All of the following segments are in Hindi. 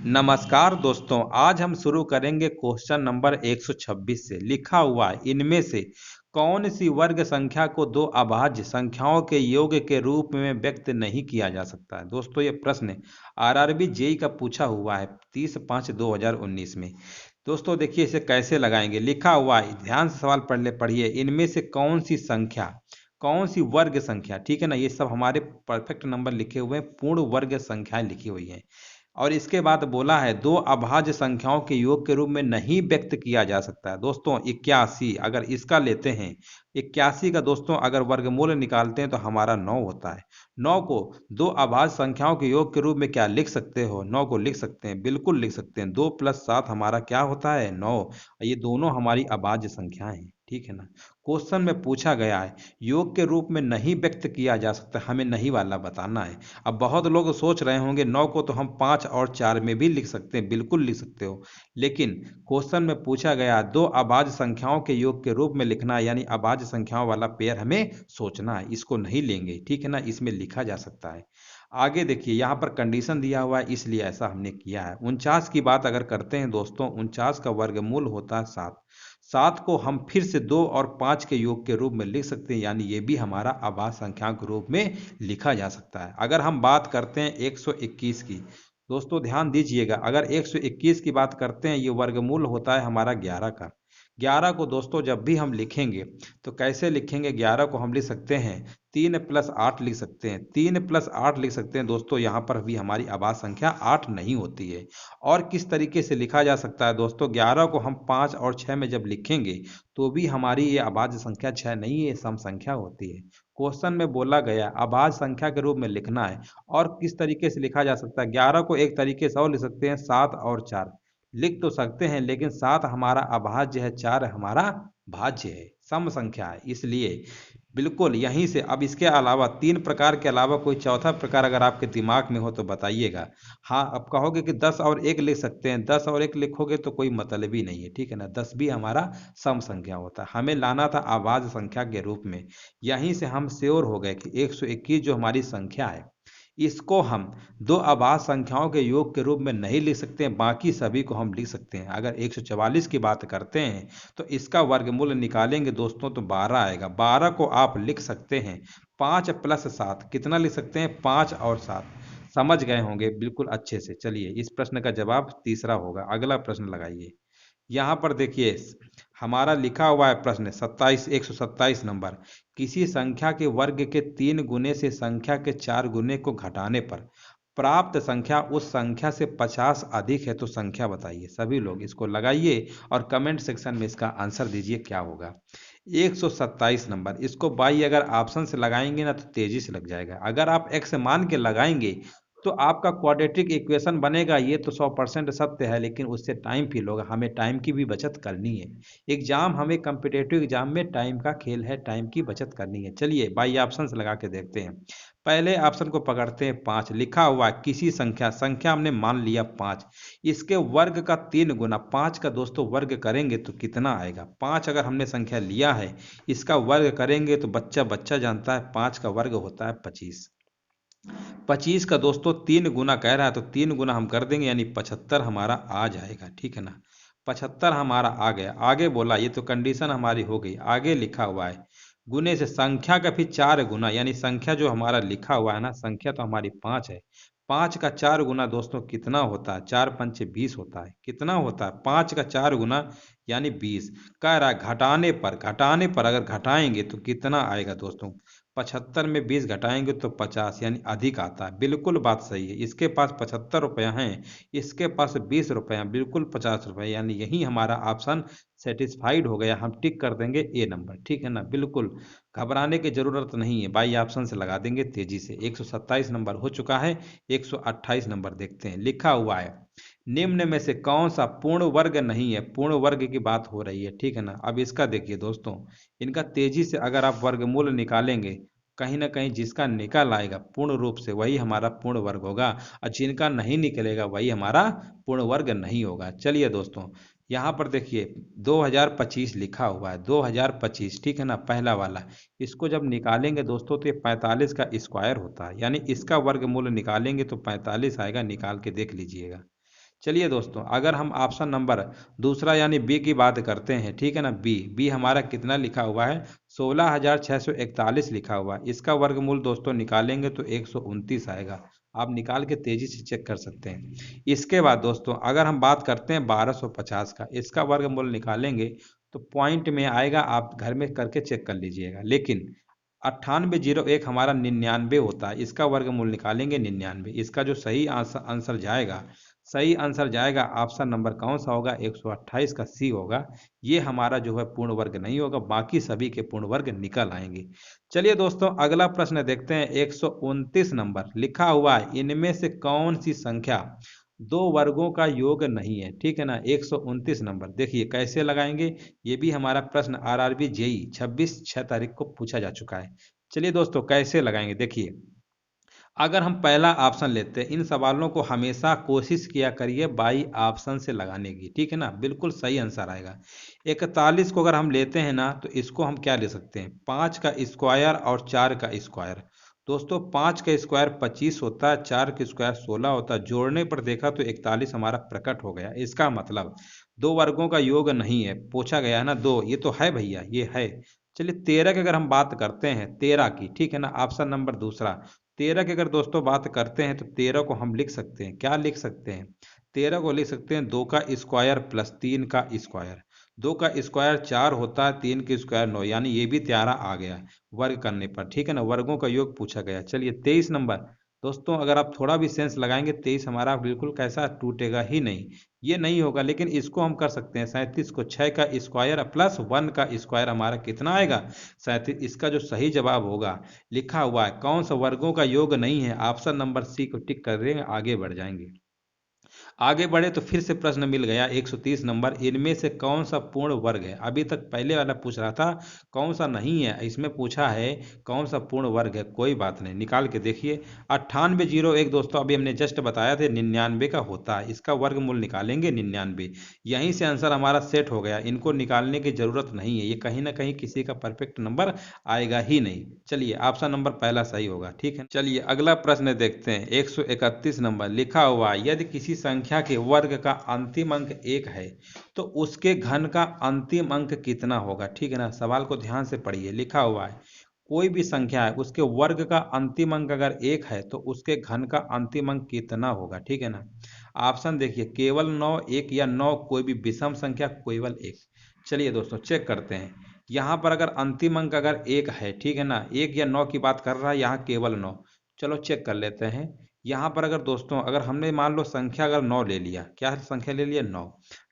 नमस्कार दोस्तों, आज हम शुरू करेंगे क्वेश्चन नंबर 126 से। लिखा हुआ है, इनमें से कौन सी वर्ग संख्या को दो अभाज्य संख्याओं के योग के रूप में व्यक्त नहीं किया जा सकता है। दोस्तों ये प्रश्न आरआरबी जेई का पूछा हुआ है 30/5/2019 में। दोस्तों देखिए इसे कैसे लगाएंगे। लिखा हुआ है, ध्यान से सवाल पढ़िए। इनमें से कौन सी संख्या, कौन सी वर्ग संख्या, ठीक है ना, ये सब हमारे परफेक्ट नंबर लिखे हुए हैं, पूर्ण वर्ग संख्याएं लिखी हुई हैं। और इसके बाद बोला है दो अभाज्य संख्याओं के योग के रूप में नहीं व्यक्त किया जा सकता है। दोस्तों 81, अगर इसका लेते हैं 81 का दोस्तों अगर वर्गमूल निकालते हैं तो हमारा 9 होता है। 9 को दो अभाज्य संख्याओं के योग के रूप में क्या लिख सकते हो? 9 को लिख सकते हैं, बिल्कुल लिख सकते हैं। 2 + 7 हमारा क्या होता है? 9। ये दोनों हमारी अभाज्य संख्याएं हैं, ठीक है ना। क्वेश्चन में पूछा गया है योग के रूप में नहीं व्यक्त किया जा सकता, हमें नहीं वाला बताना है। अब बहुत लोग सोच रहे होंगे 9 को तो हम 5 और 4 में भी लिख सकते हैं, बिल्कुल लिख सकते हो। लेकिन क्वेश्चन में पूछा गया दो अभाज्य संख्याओं के योग के रूप में लिखना है, यानी अभाज्य संख्याओं वाला पेयर हमें सोचना है, इसको नहीं लेंगे, ठीक है ना। इसमें लिखा जा सकता है। आगे देखिए, यहाँ पर कंडीशन दिया हुआ है इसलिए ऐसा हमने किया है। 49 की बात अगर करते हैं दोस्तों, 49 का वर्गमूल होता है 7। 7 को हम फिर से 2 और 5 के योग के रूप में लिख सकते हैं, यानी ये भी हमारा अभाज्य संख्या के रूप में लिखा जा सकता है। अगर हम बात करते हैं 121 की, दोस्तों ध्यान दीजिएगा, अगर 121 की बात करते हैं, ये वर्गमूल होता है हमारा 11 का। 11 को दोस्तों जब भी हम लिखेंगे तो कैसे लिखेंगे? 11 को हम लिख सकते हैं 3 + 8 लिख सकते हैं, 3 + 8 लिख सकते हैं। दोस्तों यहाँ पर भी हमारी अभाज्य संख्या 8 नहीं होती है। और किस तरीके से लिखा जा सकता है दोस्तों? 11 को हम 5 और 6 में जब लिखेंगे तो भी हमारी ये अभाज्य संख्या 6 नहीं है, सम संख्या होती है। क्वेश्चन में बोला गया अभाज्य संख्या के रूप में लिखना है। और किस तरीके से लिखा जा सकता है? 11 को एक तरीके से और लिख सकते हैं 7 और 4 लिख तो सकते हैं, लेकिन 7 हमारा अभाज्य है, 4 हमारा भाज्य है, सम संख्या है, इसलिए बिल्कुल यहीं से। अब इसके अलावा 3 प्रकार के अलावा कोई चौथा प्रकार अगर आपके दिमाग में हो तो बताइएगा। हाँ, अब कहोगे कि 10 और 1 लिख सकते हैं, 10 और 1 लिखोगे तो कोई मतलब ही नहीं है, ठीक है ना। 10 भी हमारा सम संख्या होता है, हमें लाना था अभाज्य संख्या के रूप में। यहीं से हम श्योर हो गए कि 121 जो हमारी संख्या है, इसको हम दो अभाज्य संख्याओं के योग के रूप में नहीं लिख सकते हैं, बाकी सभी को हम लिख सकते हैं। अगर 144 की बात करते हैं तो इसका वर्गमूल निकालेंगे दोस्तों तो 12 आएगा। 12 को आप लिख सकते हैं 5 + 7, कितना लिख सकते हैं? 5 और 7। समझ गए होंगे बिल्कुल अच्छे से। चलिए इस प्रश्न का जवाब तीसरा होगा। अगला प्रश्न लगाइए। यहाँ पर देखिए हमारा लिखा हुआ है प्रश्न 127 नंबर। किसी संख्या के वर्ग के 3 गुने से संख्या के 4 गुने को घटाने पर प्राप्त संख्या उस संख्या से 50 अधिक है तो संख्या बताइए। सभी लोग इसको लगाइए और कमेंट सेक्शन में इसका आंसर दीजिए क्या होगा। 127 नंबर, इसको बाई अगर ऑप्शन से लगाएंगे ना तो तेजी से लग जाएगा। अगर आप एक्स मान के लगाएंगे तो आपका क्वाड्रेटिक इक्वेशन बनेगा, ये तो 100% सत्य है, लेकिन उससे टाइम फील होगा। हमें टाइम की भी बचत करनी है। एग्जाम, हमें कम्पिटेटिव एग्जाम में टाइम का खेल है, टाइम की बचत करनी है। चलिए बाई ऑप्शन से लगा के देखते हैं। पहले ऑप्शन को पकड़ते हैं 5। लिखा हुआ किसी संख्या, संख्या हमने मान लिया 5, इसके वर्ग का 3 गुना। 5 का दोस्तों वर्ग करेंगे तो कितना आएगा? 5 अगर हमने संख्या लिया है, इसका वर्ग करेंगे तो बच्चा बच्चा जानता है 5 का वर्ग होता है 25। 25 का दोस्तों 3 गुना कह रहा है तो 3 गुना हम कर देंगे, यानी 75 हमारा आ जाएगा, ठीक है ना। 75 हमारा आ गया। आगे बोला, ये तो कंडीशन हमारी हो गई। आगे लिखा हुआ है गुने से संख्या का फिर 4 गुना, यानी संख्या जो हमारा लिखा हुआ है ना, संख्या तो हमारी 5 है। 5 का 4 गुना दोस्तों कितना होता है? 4 × 5 = 20 होता है। कितना होता है? 5 का 4 गुना यानी 20। कह रहा है घटाने पर अगर घटाएंगे तो कितना आएगा दोस्तों? 75 में 20 घटाएंगे तो 50, यानी अधिक आता है। बिल्कुल बात सही है। इसके पास 75 रुपया हैं, इसके पास 20 रुपये हैं, बिल्कुल 50 रुपये, यानी यही हमारा ऑप्शन सेटिस्फाइड हो गया। हम टिक कर देंगे ए नंबर, ठीक है ना। बिल्कुल घबराने की जरूरत नहीं है, बाई ऑप्शन से लगा देंगे तेजी से। 127 नंबर हो चुका है। 128 नंबर देखते हैं। लिखा हुआ है निम्न में से कौन सा पूर्ण वर्ग नहीं है? पूर्ण वर्ग की बात हो रही है, ठीक है ना। अब इसका देखिए दोस्तों, इनका तेजी से अगर आप वर्गमूल निकालेंगे, कहीं ना कहीं जिसका निकल आएगा पूर्ण रूप से वही हमारा पूर्ण वर्ग होगा, और जिनका नहीं निकलेगा वही हमारा पूर्ण वर्ग नहीं होगा। चलिए दोस्तों, यहाँ पर देखिए 2025 लिखा हुआ है, 2025, ठीक है ना, पहला वाला। इसको जब निकालेंगे दोस्तों तो ये 45 का स्क्वायर होता है, यानी इसका वर्गमूल निकालेंगे तो 45 आएगा। निकाल के देख लीजिएगा। चलिए दोस्तों, अगर हम ऑप्शन नंबर दूसरा यानी बी की बात करते हैं, ठीक है ना, बी बी हमारा कितना लिखा हुआ है, 16,641 लिखा हुआ है। इसका वर्गमूल दोस्तों निकालेंगे तो 129 आएगा। आप निकाल के तेजी से चेक कर सकते हैं। इसके बाद दोस्तों अगर हम बात करते हैं 1250 का, इसका वर्गमूल निकालेंगे तो पॉइंट में आएगा, आप घर में करके चेक कर लीजिएगा। लेकिन 9801 हमारा 99 होता है, इसका वर्गमूल निकालेंगे 99। इसका जो सही आंसर जाएगा, सही आंसर जाएगा ऑप्शन नंबर कौन सा होगा, 128 का सी होगा। ये हमारा जो है पूर्ण वर्ग नहीं होगा, बाकी सभी के पूर्ण वर्ग निकल आएंगे। चलिए दोस्तों अगला प्रश्न देखते हैं। 129 नंबर लिखा हुआ है, इनमें से कौन सी संख्या दो वर्गों का योग नहीं है, ठीक है ना। 129 नंबर देखिए कैसे लगाएंगे, ये भी हमारा प्रश्न आरआरबी जेई 26/6 तारीख को पूछा जा चुका है। चलिए दोस्तों कैसे लगाएंगे, देखिए अगर हम पहला ऑप्शन लेते हैं, इन सवालों को हमेशा कोशिश किया करिए बाई ऑप्शन से लगाने की, ठीक है ना, बिल्कुल सही आंसर आएगा। 41 को अगर हम लेते हैं ना तो इसको हम क्या ले सकते हैं, 5 का स्क्वायर और 4 का स्क्वायर। दोस्तों 5 का स्क्वायर 25 होता है, 4 का स्क्वायर 16 होता है, जोड़ने पर देखा तो 41 हमारा प्रकट हो गया। इसका मतलब दो वर्गों का योग नहीं है, पूछा गया है ना दो, ये तो है भैया, ये है। चलिए 13 की अगर हम बात करते हैं, 13 की, ठीक है ना, ऑप्शन नंबर दूसरा 13 की अगर दोस्तों बात करते हैं तो 13 को हम लिख सकते हैं, क्या लिख सकते हैं, 13 को लिख सकते हैं 2 का स्क्वायर प्लस 3 का स्क्वायर। 2 का स्क्वायर 4 होता है, 3 का स्क्वायर 9, यानी ये भी 13 आ गया वर्ग करने पर, ठीक है ना, वर्गों का योग पूछा गया। चलिए 23 नंबर दोस्तों, अगर आप थोड़ा भी सेंस लगाएंगे 23 हमारा बिल्कुल कैसा टूटेगा ही नहीं, ये नहीं होगा। लेकिन इसको हम कर सकते हैं 37 को 6 का स्क्वायर प्लस 1 का स्क्वायर हमारा कितना आएगा, 37। इसका जो सही जवाब होगा लिखा हुआ है कौन सा वर्गों का योग नहीं है, ऑप्शन नंबर सी को टिक कर देंगे, आगे बढ़ जाएंगे। आगे बढ़े तो फिर से प्रश्न मिल गया 130 नंबर, इनमें से कौन सा पूर्ण वर्ग है। अभी तक पहले वाला पूछ रहा था कौन सा नहीं है, इसमें पूछा है कौन सा पूर्ण वर्ग है। कोई बात नहीं, निकाल के देखिए। 9801 दोस्तों अभी हमने जस्ट बताया थे 99 का होता है, इसका वर्गमूल निकालेंगे 99। यहीं से आंसर हमारा सेट हो गया, इनको निकालने की जरूरत नहीं है, ये कहीं ना कहीं किसी का परफेक्ट नंबर आएगा ही नहीं। चलिए ऑप्शन नंबर पहला सही होगा, ठीक है। चलिए अगला प्रश्न देखते हैं। 131 नंबर लिखा हुआ, यदि किसी संख्या के वर्ग का अंतिम अंक 1 है तो उसके घन का अंतिम अंक कितना होगा, ठीक है ना। सवाल को ध्यान से पढ़िए, लिखा हुआ है कोई भी संख्या है उसके वर्ग का अंतिम अंक अगर 1 है तो उसके घन का अंतिम अंक कितना होगा, ठीक है ना। ऑप्शन देखिए, केवल 9, 1 या 9, कोई भी विषम संख्या, केवल 1। चलिए दोस्तों चेक करते हैं, यहाँ पर अगर अंतिम अंक अगर 1 है, ठीक है ना, 1 या 9 की बात कर रहा है, यहाँ केवल 9। चलो चेक कर लेते हैं। यहाँ पर अगर दोस्तों अगर हमने मान लो संख्या अगर 9 ले लिया, क्या संख्या ले लिया 9,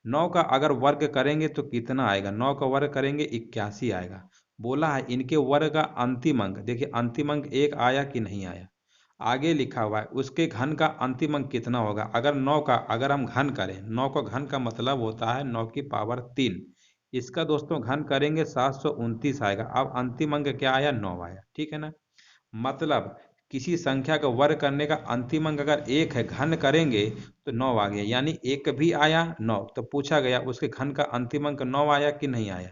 9 का अगर वर्ग करेंगे तो कितना आएगा, 9 का वर्ग करेंगे 81 आएगा। बोला है इनके वर्ग का अंतिम अंक, देखिए अंतिम अंक 1 आया कि नहीं आया। आगे लिखा हुआ है उसके घन का अंतिम अंक कितना होगा, अगर 9 का अगर हम घन करें, 9 का घन का मतलब होता है 9 की पावर 3। इसका दोस्तों घन करेंगे 729 आएगा। अब अंतिम अंक क्या आया, 9 आया, ठीक है ना। मतलब किसी संख्या का वर्ग करने का अंतिम अंक अगर 1 है, घन करेंगे तो 9 आ गया, यानी 1 भी आया 9। तो पूछा गया उसके घन का अंतिम अंक 9 आया कि नहीं आया।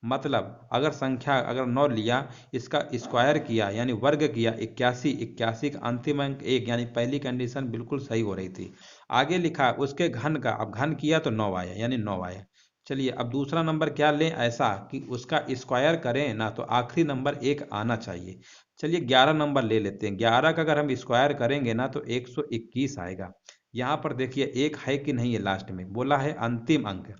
मतलब अगर संख्या अगर 9 लिया, इसका स्क्वायर किया यानी वर्ग किया 81, 81 का अंतिम अंक 1, यानी पहली कंडीशन बिल्कुल सही हो रही थी। आगे लिखा उसके घन का, अब घन किया तो 9 आया, यानी 9 आया। चलिए अब दूसरा नंबर क्या लें, ऐसा कि उसका स्क्वायर करें ना तो आखिरी नंबर 1 आना चाहिए। चलिए 11 नंबर ले लेते हैं, 11 का अगर हम स्क्वायर करेंगे ना तो 121 आएगा। यहाँ पर देखिए 1 है कि नहीं है, लास्ट में बोला है अंतिम अंक,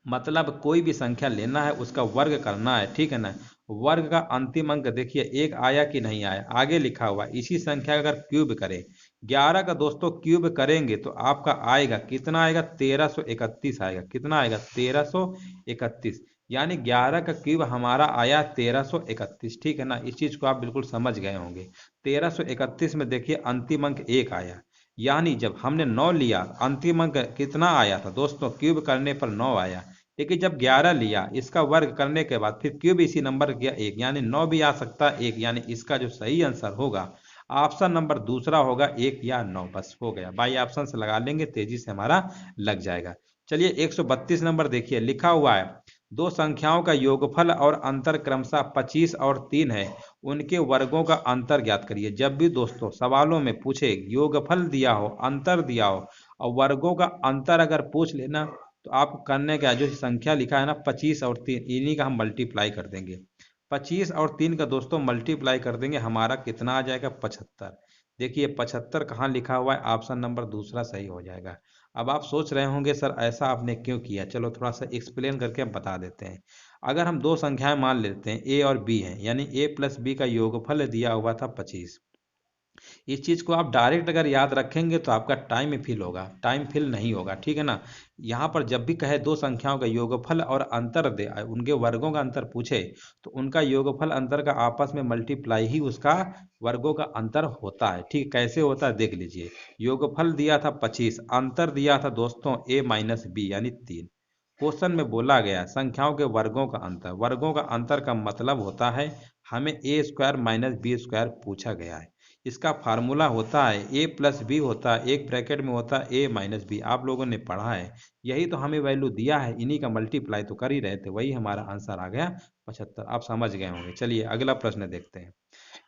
मतलब कोई भी संख्या लेना है उसका वर्ग करना है, ठीक है ना। वर्ग का अंतिम अंक देखिए 1 आया कि नहीं आया। आगे लिखा हुआ इसी संख्या का अगर क्यूब करें, 11 का दोस्तों क्यूब करेंगे तो आपका आएगा कितना आएगा, 1331 आएगा। कितना आएगा, 1331, यानी 11 का क्यूब हमारा आया 1331, ठीक है ना। इस चीज को आप बिल्कुल समझ गए होंगे। 1331 में देखिए अंतिम अंक 1 आया, यानी जब हमने 9 लिया अंतिम अंक कितना आया था दोस्तों, क्यूब करने पर 9 आया। लेकिन जब 11 लिया इसका वर्ग करने के बाद फिर क्यूब इसी नंबर गया 1, यानी 9 भी आ सकता है 1, यानी इसका जो सही आंसर होगा ऑप्शन नंबर दूसरा होगा 1 या 9। बस हो गया, बाई ऑप्शन से लगा लेंगे, तेजी से हमारा लग जाएगा। चलिए 132 नंबर देखिए लिखा हुआ है, दो संख्याओं का योगफल और अंतर क्रमशः 25 और 3 है, उनके वर्गों का अंतर ज्ञात करिए। जब भी दोस्तों सवालों में पूछे योगफल दिया हो, अंतर दिया हो और वर्गों का अंतर अगर पूछ लेना, तो आपको करने का जो संख्या लिखा है ना 25 और 3, इन्हीं का हम मल्टीप्लाई कर देंगे। 25 और 3 का दोस्तों मल्टीप्लाई कर देंगे, हमारा कितना आ जाएगा 75। देखिए 75 कहाँ लिखा हुआ है, ऑप्शन नंबर दूसरा सही हो जाएगा। अब आप सोच रहे होंगे सर ऐसा आपने क्यों किया, चलो थोड़ा सा एक्सप्लेन करके हम बता देते हैं। अगर हम दो संख्याएं मान लेते हैं ए और बी हैं, यानी ए प्लस बी का योगफल दिया हुआ था 25। इस चीज को आप डायरेक्ट अगर याद रखेंगे तो आपका टाइम फिल होगा, टाइम फिल नहीं होगा, ठीक है ना। यहाँ पर जब भी कहे दो संख्याओं का योगफल और अंतर दे, उनके वर्गों का अंतर पूछे, तो उनका योगफल अंतर का आपस में मल्टीप्लाई ही उसका वर्गों का अंतर होता है। ठीक कैसे होता है देख लीजिए। योगफल दिया था 25, अंतर दिया था दोस्तों ए माइनस बी यानी 3। क्वेश्चन में बोला गया संख्याओं के वर्गों का अंतर, वर्गों का अंतर का मतलब होता है हमें ए स्क्वायर माइनस बी स्क्वायर पूछा गया है। इसका फार्मूला होता है ए प्लस बी होता है, एक ब्रैकेट में होता है ए माइनस बी, आप लोगों ने पढ़ा है। यही तो हमें वैल्यू दिया है, इन्हीं का मल्टीप्लाई तो कर ही रहे थे, वही हमारा आंसर आ गया 75। आप समझ गए होंगे। चलिए अगला प्रश्न देखते हैं।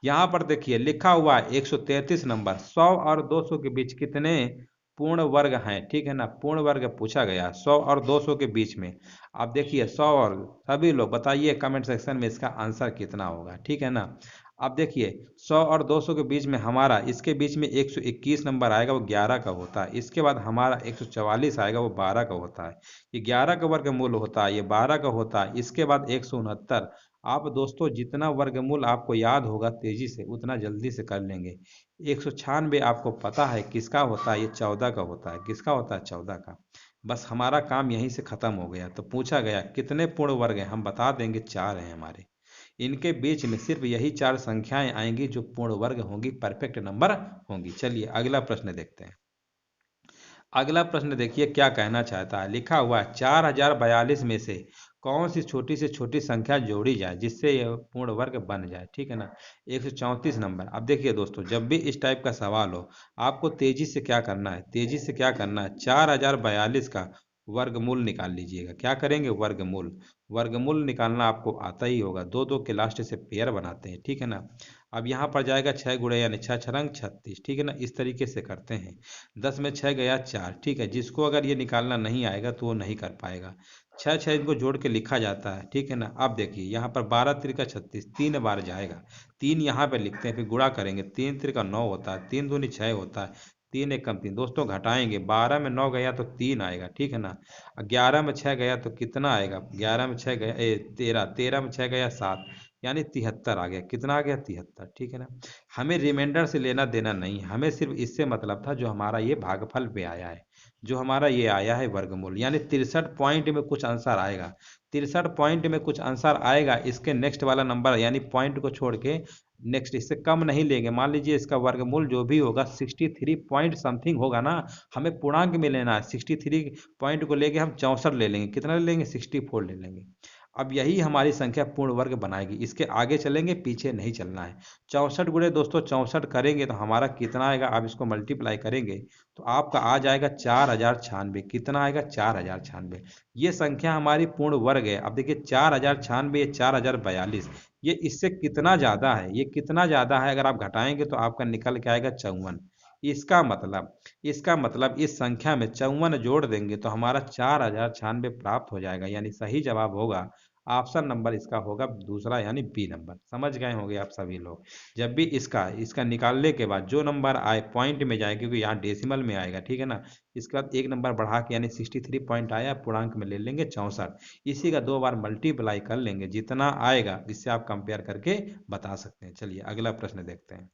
यहाँ पर देखिए लिखा हुआ है 133 नंबर, 100 और 200 के बीच कितने पूर्ण वर्ग हैं, ठीक है ना। पूर्ण वर्ग पूछा गया 100 और 200 के बीच में। आप देखिए 100 और, सभी लोग बताइए कमेंट सेक्शन में इसका आंसर कितना होगा, ठीक है ना। अब देखिए 100 और 200 के बीच में हमारा, इसके बीच में 121 नंबर आएगा, वो 11 का होता है। इसके बाद हमारा 144 आएगा, वो 12 का होता है। ये 11 का वर्गमूल होता है, ये 12 का होता है। इसके बाद 169। आप दोस्तों जितना वर्गमूल आपको याद होगा तेजी से उतना जल्दी से कर लेंगे। 196 आपको पता है किसका होता है, ये 14 का होता है। किसका होता है, 14 का। बस हमारा काम यहीं से खत्म हो गया। तो पूछा गया कितने पूर्ण वर्ग हैं, हम बता देंगे 4 हैं हमारे। इनके बीच में सिर्फ यही 4 संख्याएं आएंगी जो पूर्ण वर्ग होंगी, परफेक्ट नंबर होंगी। चलिए अगला प्रश्न देखते हैं। अगला प्रश्न देखिए क्या कहना चाहता है। लिखा हुआ है 4042 में से कौन सी छोटी से छोटी संख्या जोड़ी जाए जिससे यह पूर्ण वर्ग बन जाए, ठीक है ना। 134 नंबर। अब देखिए दोस्तों जब भी इस टाइप का सवाल हो, आपको तेजी से क्या करना है, तेजी से क्या करना है, 4042 का वर्गमूल निकाल लीजिएगा। क्या करेंगे, वर्गमूल। वर्गमूल निकालना आपको आता ही होगा, दो दो के लास्ट से पेयर बनाते हैं, ठीक है ना। अब यहाँ पर जाएगा 6 गुणे यानी 6 छरंग 36, ठीक है ना। इस तरीके से करते हैं। 10 में 6 गया 4, ठीक है। जिसको अगर ये निकालना नहीं आएगा तो वो नहीं कर पाएगा। 6 6 इनको जोड़ के लिखा जाता है, ठीक है ना। अब देखिए यहाँ पर 12 त्रिका 36 3 बार जाएगा, 3 यहाँ पे लिखते हैं, फिर गुणा करेंगे, 3 त्रिका 9 होता है, 3 दूनी 6 होता है, 3 एक कम 3। दोस्तों घटाएंगे, 12 में 9 गया तो 3 आएगा, ठीक है ना। 11 में 6 गया तो कितना आएगा, 11 में 6 गया 13, 13 में 6 गया 7, यानी 73 आ गया। कितना आ गया, 73, ठीक है ना। हमें रिमाइंडर से लेना देना नहीं, हमें सिर्फ इससे मतलब था जो हमारा ये भागफल पे आया है, जो हमारा ये आया है वर्गमूल, यानी 63 पॉइंट में कुछ आंसर आएगा। 63 पॉइंट में कुछ आंसर आएगा, इसके नेक्स्ट वाला नंबर यानी पॉइंट को छोड़ के नेक्स्ट, इससे कम नहीं लेंगे। मान लीजिए इसका वर्गमूल जो भी होगा 63 पॉइंट समथिंग होगा ना, हमें पूर्णांक में लेना है। 63 पॉइंट को लेके हम 64 ले लेंगे, कितना ले लेंगे, 64 ले लेंगे। अब यही हमारी संख्या पूर्ण वर्ग बनाएगी, इसके आगे चलेंगे, पीछे नहीं चलना है। 64 गुणे दोस्तों 64 करेंगे तो हमारा कितना आएगा, आप इसको मल्टीप्लाई करेंगे तो आपका आ जाएगा 4096। कितना आएगा, 4096। ये संख्या हमारी पूर्ण वर्ग है। अब देखिए 4096, ये 4042, ये इससे कितना ज्यादा है, ये कितना ज्यादा है, अगर आप घटाएंगे तो आपका निकल के आएगा 54। इसका मतलब इस संख्या में 54 जोड़ देंगे तो हमारा 4096 प्राप्त हो जाएगा, यानी सही जवाब होगा ऑप्शन नंबर इसका होगा दूसरा, यानी बी नंबर। समझ गए होंगे आप सभी लोग। जब भी इसका इसका निकालने के बाद जो नंबर आए पॉइंट में जाए, क्योंकि यहाँ डेसिमल में आएगा, ठीक है ना। इसके बाद एक नंबर बढ़ा के यानी 63 पॉइंट आया, पूर्णांक में ले लेंगे 64, इसी का 2 बार मल्टीप्लाई कर लेंगे, जितना आएगा इससे आप कंपेयर करके बता सकते हैं। चलिए अगला प्रश्न देखते हैं।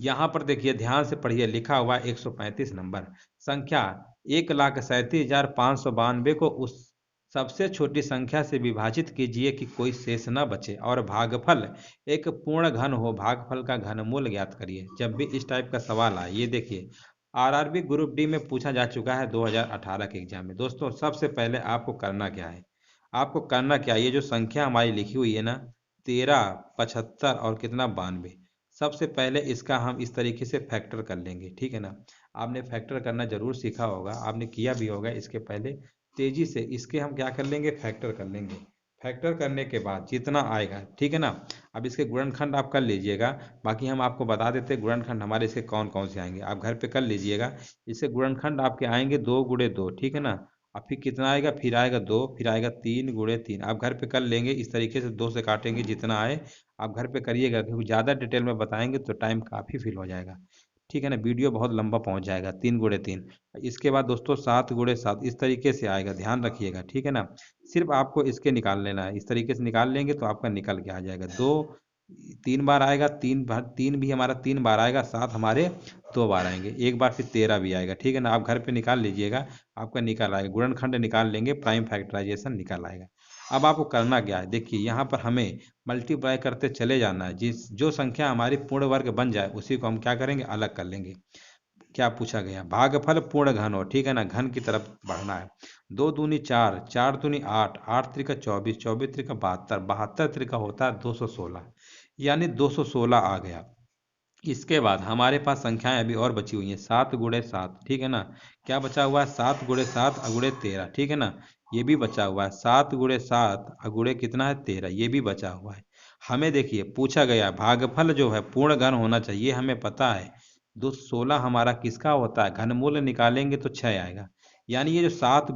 यहाँ पर देखिए ध्यान से पढ़िए, लिखा हुआ 135 नंबर, संख्या 1,37,592 को उस सबसे छोटी संख्या से विभाजित कीजिए कि कोई शेष न बचे और भागफल एक पूर्ण घन हो, भागफल का घनमूल ज्ञात करिए। जब भी इस टाइप का सवाल आए, ये देखिए आरआरबी ग्रुप डी में पूछा जा चुका है 2018 के एग्जाम में। दोस्तों सबसे पहले आपको करना क्या है, आपको करना क्या है, ये जो संख्या हमारी लिखी हुई है ना 13, 75 और कितना 92, सबसे पहले इसका हम इस तरीके से फैक्टर कर लेंगे, ठीक है ना। आपने फैक्टर करना जरूर सीखा होगा, आपने किया भी होगा इसके पहले। तेजी से इसके हम क्या कर लेंगे, फैक्टर कर लेंगे। फैक्टर करने के बाद जितना आएगा, ठीक है ना, अब इसके गुणनखंड आप कर लीजिएगा। बाकी हम आपको बता देते हैं गुणनखंड हमारे इसके कौन कौन से आएंगे, आप घर पे कर लीजिएगा। इससे गुणनखंड आपके आएंगे 2 × 2, ठीक है ना। अब फिर कितना आएगा, फिर आएगा 2, फिर आएगा 3 × 3। आप घर पे कर लेंगे इस तरीके से, 2 से काटेंगे जितना आए। आप घर पे करिएगा, क्योंकि ज़्यादा डिटेल में बताएंगे तो टाइम काफ़ी फिल हो जाएगा, ठीक है ना, वीडियो बहुत लंबा पहुंच जाएगा। 3 × 3। इसके बाद दोस्तों 7 × 7 इस तरीके से आएगा, ध्यान रखिएगा, ठीक है ना। सिर्फ आपको इसके निकाल लेना है, इस तरीके से निकाल लेंगे तो आपका निकल के आ जाएगा। 3 बार आएगा, 3 बार, 3 भी हमारा 3 बार आएगा, 7 हमारे 2 बार आएंगे, एक बार फिर 13 भी आएगा, ठीक है ना। आप घर पे निकाल लीजिएगा, आपका निकल आएगा, गुणनखंड निकाल लेंगे, प्राइम फैक्टराइजेशन निकल आएगा। अब आपको करना क्या है, देखिए यहाँ पर हमें मल्टीप्लाई करते चले जाना है, जिस जो संख्या हमारी पूर्ण वर्ग बन जाए उसी को हम क्या करेंगे, अलग कर लेंगे। क्या पूछा गया, भागफल पूर्ण घन हो, ठीक है ना, घन की तरफ बढ़ना है। 2 दूनी 4, 4 दूनी 8, 8 × 3 = 24, 24 × 3 = 72, 72 होता है 216, यानी 216 आ गया। इसके बाद हमारे पास संख्याएं अभी और बची हुई हैं, 7 × 7, ठीक है ना। क्या बचा हुआ है, 7 × 7 × 13, ठीक है ना। ये भी बचा हुआ है, 7 × 7 × कितना है, 13, ये भी बचा हुआ है। हमें देखिए पूछा गया भागफल जो है पूर्ण घन होना चाहिए, हमें पता है 216 हमारा किसका होता है, घनमूल निकालेंगे तो 6 आएगा। यानी ये जो 7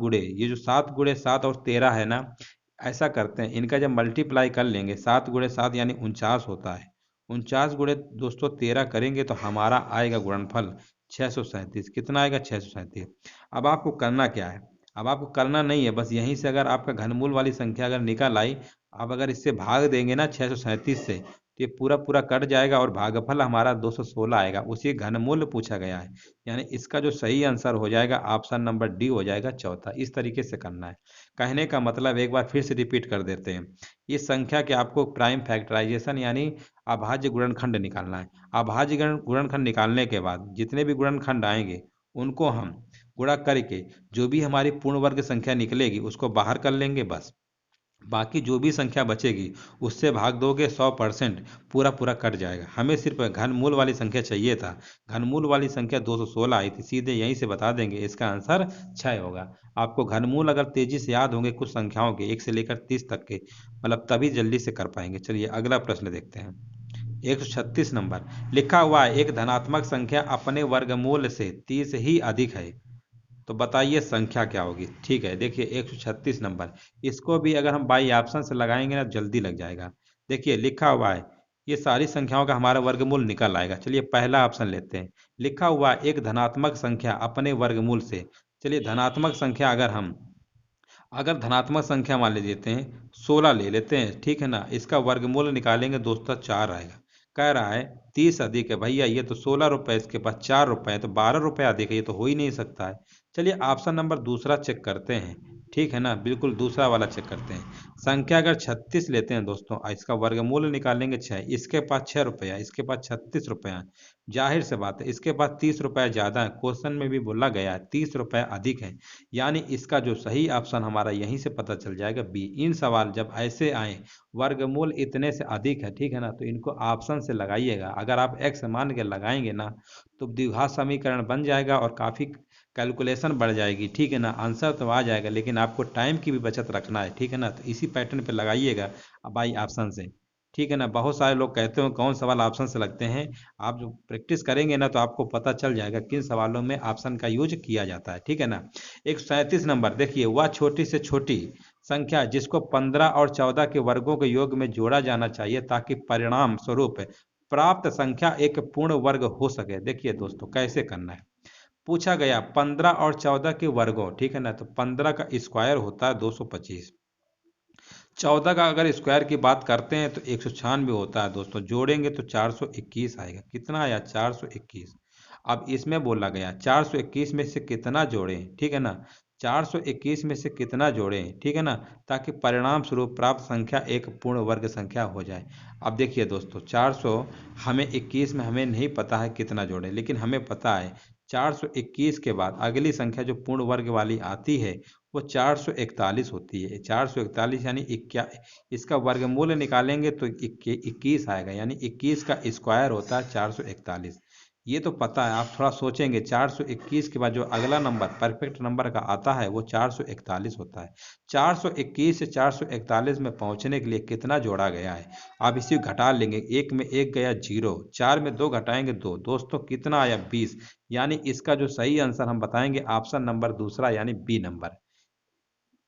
× 7 और 13 है ना, ऐसा करते हैं, इनका जब मल्टीप्लाई कर लेंगे, 7 × 7 यानी 49 होता है। 49 गुणे दोस्तों 13 करेंगे तो हमारा आएगा गुणनफल 637। कितना आएगा, 637। अब आपको करना क्या है, अब आपको करना नहीं है, बस यहीं से अगर आपका घनमूल वाली संख्या अगर निकल आई, आप अगर इससे भाग देंगे ना 637 से, तो ये पूरा पूरा कट जाएगा और भागफल हमारा 216 आएगा, उसी घनमूल पूछा गया है। यानी इसका जो सही आंसर हो जाएगा ऑप्शन नंबर डी हो जाएगा, चौथा। इस तरीके से करना है। कहने का मतलब एक बार फिर से रिपीट कर देते हैं, इस संख्या के आपको प्राइम फैक्टराइजेशन यानी अभाज्य गुणनखंड निकालना है। अभाज्य गुणनखंड निकालने के बाद जितने भी गुणनखंड आएंगे उनको हम गुणा करके जो भी हमारी पूर्ण वर्ग संख्या निकलेगी उसको बाहर कर लेंगे, बस। बाकी जो भी संख्या बचेगी उससे भाग दोगे, 100% पूरा पूरा कट जाएगा। हमें सिर्फ घनमूल वाली संख्या चाहिए था, घनमूल वाली संख्या 216 आई थी, सीधे यहीं से बता देंगे इसका आंसर 6 होगा। आपको घनमूल अगर तेजी से याद होंगे कुछ संख्याओं के 1 से लेकर 30 तक के, मतलब तभी जल्दी से कर पाएंगे। चलिए अगला प्रश्न देखते हैं। 136 नंबर लिखा हुआ है, एक धनात्मक संख्या अपने वर्गमूल से 30 ही अधिक है, तो बताइए संख्या क्या होगी। ठीक है, देखिए 136 नंबर, इसको भी अगर हम बाई ऑप्शन से लगाएंगे ना जल्दी लग जाएगा। देखिए लिखा हुआ है, ये सारी संख्याओं का हमारा वर्गमूल निकल आएगा। चलिए पहला ऑप्शन लेते हैं, लिखा हुआ है एक धनात्मक संख्या अपने वर्गमूल से। चलिए धनात्मक संख्या अगर धनात्मक संख्या मान ले लेते हैं, 16 ले लेते हैं, ठीक है ना, इसका वर्गमूल निकालेंगे दोस्तों 4 आएगा। कह रहा है 30 अधिक है, भैया ये तो 16 रुपए, इसके पास 4 रुपए है, तो 12 रुपए अधिक है, ये तो हो ही नहीं सकता है। चलिए ऑप्शन नंबर दूसरा चेक करते हैं, ठीक है ना, बिल्कुल दूसरा वाला चेक करते हैं। संख्या अगर 36 लेते हैं दोस्तों, इसका वर्गमूल निकालेंगे 6, इसके पास 6 रुपया, इसके पास 36 रुपया, जाहिर से बात है इसके पास 30 रुपया ज़्यादा है, क्वेश्चन में भी बोला गया है 30 रुपया अधिक है। यानी इसका जो सही ऑप्शन हमारा यहीं से पता चल जाएगा, बी। इन सवाल जब ऐसे आए वर्गमूल इतने से अधिक है, ठीक है ना, तो इनको ऑप्शन से लगाइएगा। अगर आप एक्स मान के लगाएंगे ना तो द्विघात समीकरण बन जाएगा और काफ़ी कैलकुलेशन बढ़ जाएगी, ठीक है ना। आंसर तो आ जाएगा लेकिन आपको टाइम की भी बचत रखना है, ठीक है ना, तो इसी पैटर्न पे लगाइएगा बाई ऑप्शन से, ठीक है ना। बहुत सारे लोग कहते हो कौन सवाल ऑप्शन से लगते हैं, आप जो प्रैक्टिस करेंगे ना तो आपको पता चल जाएगा किन सवालों में ऑप्शन का यूज किया जाता है, ठीक है ना। 137 नंबर देखिए, वह छोटी से छोटी संख्या जिसको 15 और 14 के वर्गों के योग में जोड़ा जाना चाहिए ताकि परिणाम स्वरूप प्राप्त संख्या एक पूर्ण वर्ग हो सके। देखिए दोस्तों कैसे करना है, पूछा गया 15 और 14 के वर्गों, ठीक है ना, तो 15 का स्क्वायर होता है 225, 14 का अगर स्क्वायर की बात करते हैं तो 196 होता है दोस्तों, जोड़ेंगे तो 421 आएगा। कितना आया, 421। अब इसमें बोला गया 421 में से कितना जोड़ें, ठीक है ना, 421 में से कितना जोड़ें, ठीक है ना, ताकि परिणाम स्वरूप प्राप्त संख्या एक पूर्ण वर्ग संख्या हो जाए। अब देखिए दोस्तों 400, हमें 21 में हमें नहीं पता है कितना जोड़ें, लेकिन हमें पता है 421 के बाद अगली संख्या जो पूर्ण वर्ग वाली आती है वो 441 होती है। 441 यानी इसका वर्गमूल निकालेंगे तो 21 आएगा, यानी 21 का स्क्वायर होता है 441। ये तो पता है, आप थोड़ा सोचेंगे 421 के बाद जो अगला नंबर परफेक्ट नंबर का आता है वो 441 होता है। 421 से 441 में पहुंचने के लिए कितना जोड़ा गया है, आप इसी घटा लेंगे। एक में एक गया जीरो, चार में दो घटाएंगे दो, दोस्तों कितना आया 20। यानी इसका जो सही आंसर हम बताएंगे ऑप्शन नंबर दूसरा यानी बी नंबर।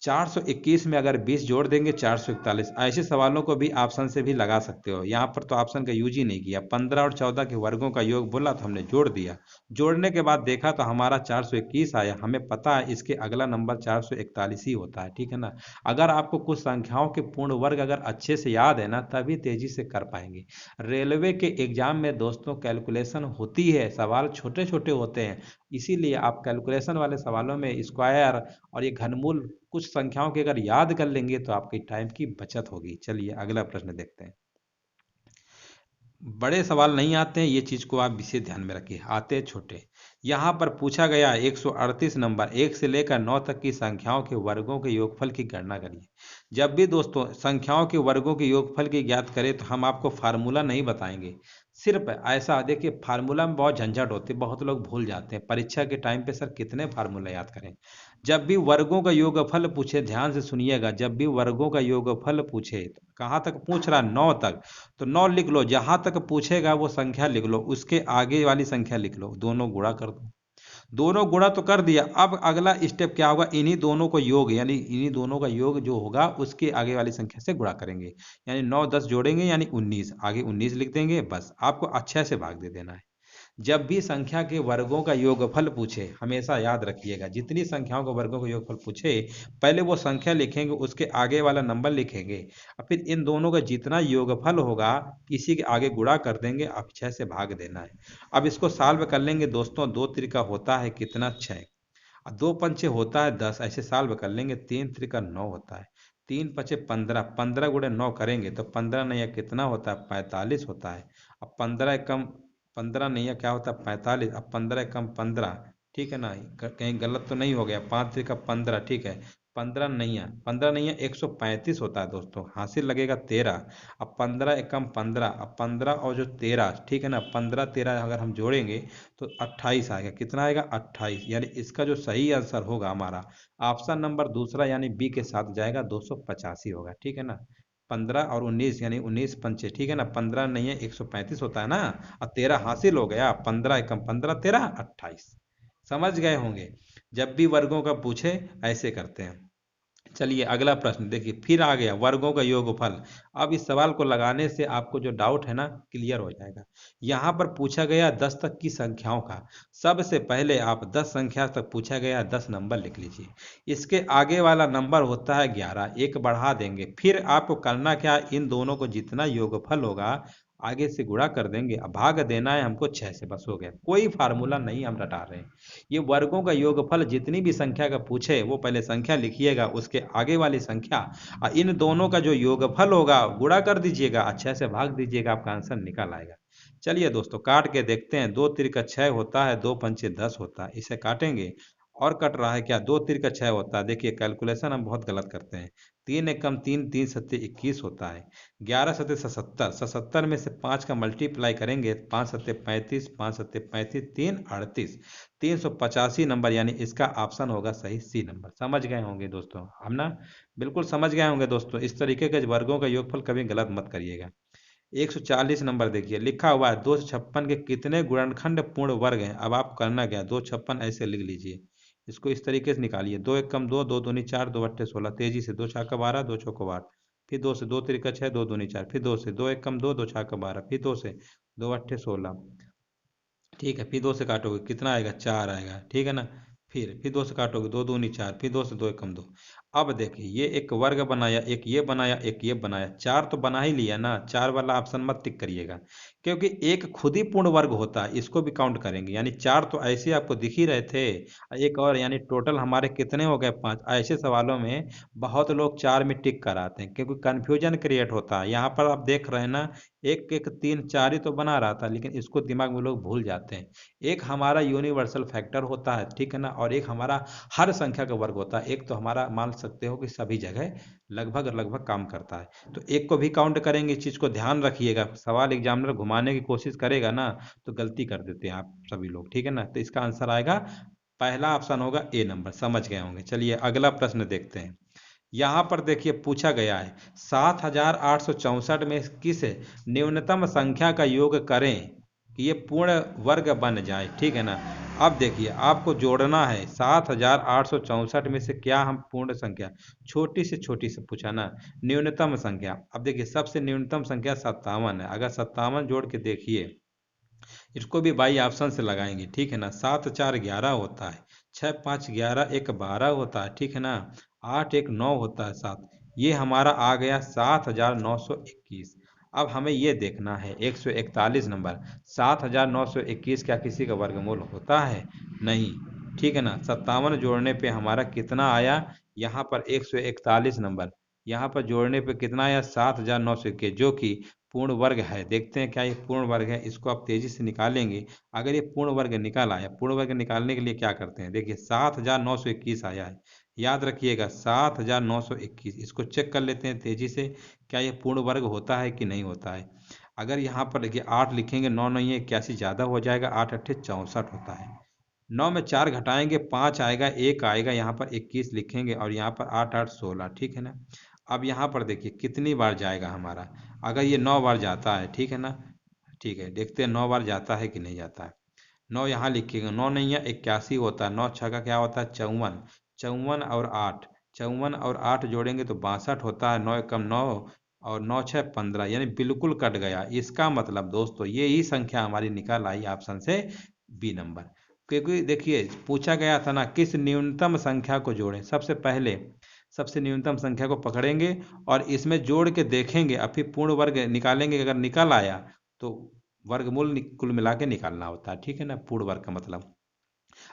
421 में अगर 20 जोड़ देंगे 441। ऐसे सवालों को भी ऑप्शन से भी लगा सकते हो, यहाँ पर तो ऑप्शन का यूज ही नहीं किया। 15 और 14 के वर्गों का योग बोला तो हमने जोड़ दिया, जोड़ने के बाद देखा तो हमारा 421 आया। हमें पता है इसके अगला नंबर 441 ही होता है, ठीक है ना। अगर आपको कुछ संख्याओं के पूर्ण वर्ग अगर अच्छे से याद है ना, तभी तेजी से कर पाएंगे। रेलवे के एग्जाम में दोस्तों कैलकुलेशन होती है, सवाल छोटे छोटे होते हैं, इसीलिए आप कैलकुलेशन वाले सवालों में स्क्वायर और ये घनमूल कुछ संख्याओं के अगर याद कर लेंगे तो आपकी टाइम की बचत होगी। चलिए अगला प्रश्न देखते हैं। बड़े सवाल नहीं आते हैं, ये चीज को आप विशेष ध्यान में रखिए, आते हैं छोटे। यहाँ पर पूछा गया 138 नंबर, 1 से लेकर 9 तक की संख्याओं के वर्गों के योगफल की गणना करिए। जब भी दोस्तों संख्याओं के वर्गों के योगफल की ज्ञात करें तो हम आपको फार्मूला नहीं बताएंगे। सिर्फ ऐसा देखिए, फार्मूला में बहुत झंझट होती है, बहुत लोग भूल जाते हैं परीक्षा के टाइम पे, सर कितने फार्मूला याद करें। जब भी वर्गों का योगफल पूछे, ध्यान से सुनिएगा, जब भी वर्गों का योगफल पूछे, तो कहाँ तक पूछ रहा, 9 तक, तो 9 लिख लो। जहां तक पूछेगा वो संख्या लिख लो, उसके आगे वाली संख्या लिख लो, दोनों गुणा कर दो। दोनों गुणा तो कर दिया, अब अगला स्टेप क्या होगा, इन्हीं दोनों को योग यानी इन्हीं दोनों का योग जो होगा उसके आगे वाली संख्या से गुणा करेंगे। यानी 9 10 जोड़ेंगे यानी 19, आगे 19 लिख देंगे, बस आपको अच्छे से भाग दे देना है। जब भी संख्या के वर्गों का योगफल पूछे, हमेशा याद रखिएगा, जितनी संख्याओं के वर्गों का योगफल पूछे, पहले वो संख्या लिखेंगे, उसके आगे वाला नंबर लिखेंगे, और फिर इन दोनों का जितना योगफल होगा इसी के आगे गुणा कर देंगे, अब 6 से भाग देना है। अब इसको सॉल्व कर लेंगे दोस्तों, दो त्रिका होता है कितना, 6, और दो पंचे होता है 10, ऐसे सॉल्व कर लेंगे। तीन त्रिका 9 होता है, तीन पचे 15, 15 गुणे 9 करेंगे तो 15 नहीं कितना होता है, 45 होता है। अब 15 कम 15 नहीं क्या होता है, 45। अब 15 कम 15, ठीक है ना, कहीं गलत तो नहीं हो गया, 5 त्रिका 15, ठीक है। 15 नहीं है, 15 नहीं है 135 होता है दोस्तों, हासिल लगेगा 13। अब 15 एकम 15, अब 15 और जो 13, ठीक है ना, 15 13 अगर हम जोड़ेंगे तो 28 आएगा, कितना आएगा 28। यानी इसका जो सही आंसर होगा हमारा ऑप्शन नंबर दूसरा यानी बी के साथ जाएगा, 285 होगा, ठीक है ना। 15 और 19 यानी 19 पंचे, ठीक है ना, 15 नहीं है 135 होता है ना, और 13 हासिल हो गया, 15 एकम 15 13 28। समझ गए होंगे, जब भी वर्गों का पूछे ऐसे करते हैं। चलिए अगला प्रश्न देखिए, फिर आ गया वर्गों का योगफल। अब इस सवाल को लगाने से आपको जो डाउट है ना क्लियर हो जाएगा। यहाँ पर पूछा गया 10 तक की संख्याओं का। सबसे पहले आप 10 संख्या तक पूछा गया 10 नंबर लिख लीजिए, इसके आगे वाला नंबर होता है 11, एक बढ़ा देंगे। फिर आपको करना क्या, इन दोनों को जितना योगफल होगा आगे से गुणा कर देंगे, अब भाग देना है हमको 6 से, बस हो गया। कोई फार्मूला नहीं हम रटा रहे हैं। ये वर्गों का योगफल जितनी भी संख्या का पूछे वो पहले संख्या लिखिएगा, उसके आगे वाली संख्या और इन दोनों का जो योगफल होगा गुणा कर दीजिएगा, अच्छे से भाग दीजिएगा, आपका आंसर निकल आएगा। चलिए दोस्तों काट के देखते हैं, दो तिरका 6 होता है, दो पंचे 10 होता है, इसे काटेंगे। और कट रहा है क्या, दो तिरका 6 होता है, देखिए कैलकुलेशन हम बहुत गलत करते हैं। तीन एकम तीन, तीन सत्ते 21 होता है, 11 सत्ते 77, 77 में से 5 का मल्टीप्लाई करेंगे, 5 सत्ते 35, 5 सत्ते 35, 3 38, 385 नंबर, यानी इसका ऑप्शन होगा सही सी नंबर। समझ गए होंगे दोस्तों, हम ना बिल्कुल समझ गए होंगे दोस्तों। इस तरीके के वर्गों का योगफल कभी गलत मत करिएगा। 140 नंबर देखिए, लिखा हुआ है 256 के कितने गुणनखंड पूर्ण वर्ग हैं। अब आप करना क्या, 256 ऐसे लिख लीजिए, इसको इस तरीके से निकालिए, दो एक कम दो, दो दूनी चार, दो अट्ठे 16, तेजी से, दो छक्का 12, दो चौको 8, फिर दो से, दो तिरका 6, दो दूनी 4, फिर दो से, दो एक कम दो, दो छक्का 12, फिर दो से, दो अट्ठे 16, ठीक है। फिर दो से काटोगे कितना आएगा, 4 आएगा, ठीक है ना। फिर दो से काटोगे, दो दूनी 4, फिर दो से, दो एकम 2। अब देखिए ये एक वर्ग बनाया, एक ये बनाया, एक ये बनाया, 4 तो बना ही लिया ना, 4 वाला ऑप्शन मत टिक करिएगा, क्योंकि एक खुद ही पूर्ण वर्ग होता है, इसको भी काउंट करेंगे। यानी 4 तो ऐसे आपको दिख ही रहे थे, एक और, यानी टोटल हमारे कितने हो गए, 5। ऐसे सवालों में बहुत लोग 4 में टिक कराते हैं क्योंकि कंफ्यूजन क्रिएट होता है। यहाँ पर आप देख रहे हैं ना, एक एक तीन चार ही तो बना रहा था, लेकिन इसको दिमाग में लोग भूल जाते हैं। एक हमारा यूनिवर्सल फैक्टर होता है, ठीक है ना, और एक हमारा हर संख्या का वर्ग होता है। एक तो हमारा मान सकते हो कि सभी जगह लगभग लगभग काम करता है। तो एक को भी काउंट करेंगे, इस चीज़ को ध्यान रखिएगा, सवाल एग्जामिनर घुमाने की कोशिश करेगा ना तो गलती कर देते हैं आप सभी लोग, ठीक है ना। तो इसका आंसर आएगा, पहला ऑप्शन होगा ए नंबर, समझ गए होंगे। चलिए अगला प्रश्न देखते हैं। यहाँ पर देखिए पूछा गया है 7864 में किस न्यूनतम संख्या का योग करें कि ये पूर्ण वर्ग बन जाए, ठीक है ना। अब देखिए आपको जोड़ना है 7864 में से क्या हम पूर्ण संख्या, छोटी से पूछा ना, न्यूनतम संख्या। अब देखिए सबसे न्यूनतम संख्या 57 है, अगर 57 जोड़ के देखिए, इसको भी बाई ऑप्शन से लगाएंगे, ठीक है ना। 7 4 11 होता है, 6 5 11 1 12 होता है, ठीक है ना। 8 1 9 होता है 7, ये हमारा आ गया 7921। अब हमें ये देखना है 141 नंबर, 7921 क्या किसी का वर्गमूल होता है? नहीं, ठीक है ना। 57 जोड़ने पे हमारा कितना आया, यहाँ पर 141 नंबर, यहाँ पर जोड़ने पे कितना आया 7921, जो कि पूर्ण वर्ग है। देखते हैं क्या ये पूर्ण वर्ग है, इसको आप तेजी से निकालेंगे। अगर ये पूर्ण वर्ग निकल आया, पूर्ण वर्ग निकालने के लिए क्या करते हैं, देखिए 7921 आया है, याद रखिएगा 7921, इसको चेक कर लेते हैं तेजी से, क्या ये पूर्ण वर्ग होता है कि नहीं होता है। अगर यहाँ पर देखिए 8 लिखेंगे, 9 नहीं है 81 ज़्यादा हो जाएगा, 8 8 64 होता है। 9 में 4 घटाएंगे 5 आएगा, 1 आएगा, यहाँ पर 21 लिखेंगे और यहाँ पर 8 8 16, ठीक है ना। अब यहाँ पर देखिए कितनी बार जाएगा हमारा, अगर ये 9 बार जाता है, ठीक है ना, ठीक है, देखते हैं 9 बार जाता है कि नहीं जाता है। 9 यहाँ लिखिएगा, 9 नहीं है 81 होता है, 9 छः का क्या होता है 54, 54 और 8, 54 और 8 जोड़ेंगे तो 62 होता है, 9 एकम 9 और 9 6 15, यानी बिल्कुल कट गया। इसका मतलब दोस्तों ये ही संख्या हमारी निकल आई ऑप्शन से बी नंबर, क्योंकि देखिए पूछा गया था ना किस न्यूनतम संख्या को जोड़ें। सबसे पहले सबसे न्यूनतम संख्या को पकड़ेंगे और इसमें जोड़ के देखेंगे, और फिर पूर्ण वर्ग निकालेंगे, अगर निकल आया तो वर्गमूल कुल मिला के निकालना होता है, ठीक है ना, पूर्ण वर्ग का मतलब।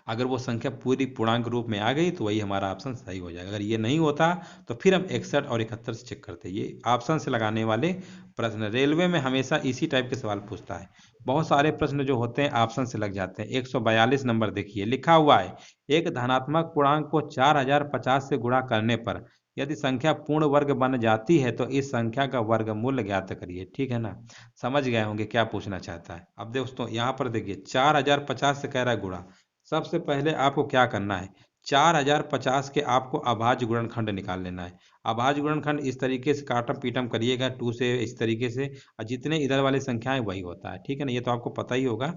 अगर वो संख्या पूरी पूर्णांक रूप में आ गई तो वही हमारा ऑप्शन सही हो जाएगा। अगर ये नहीं होता तो फिर हम 61 और 71 से चेक करते हैं। ये ऑप्शन से लगाने वाले प्रश्न, रेलवे में हमेशा इसी टाइप के सवाल पूछता है। बहुत सारे प्रश्न जो होते हैं ऑप्शन से लग जाते हैं। 142 नंबर देखिए लिखा हुआ है, एक धनात्मक पूर्णांक को 4050 से गुणा करने पर यदि संख्या पूर्ण वर्ग बन जाती है तो इस संख्या का वर्गमूल ज्ञात करिए, ठीक है ना। समझ गए होंगे क्या पूछना चाहता है। अब दोस्तों यहाँ पर देखिए 4050 से कह रहा है गुणा। सबसे पहले आपको क्या करना है, 4050 के आपको अभाज्य गुणनखंड निकाल लेना है। अभाज्य गुणनखंड इस तरीके से काटम पीटम करिएगा 2 से, इस तरीके से, और जितने इधर वाले संख्याएं वही होता है, ठीक है ना, ये तो आपको पता ही होगा।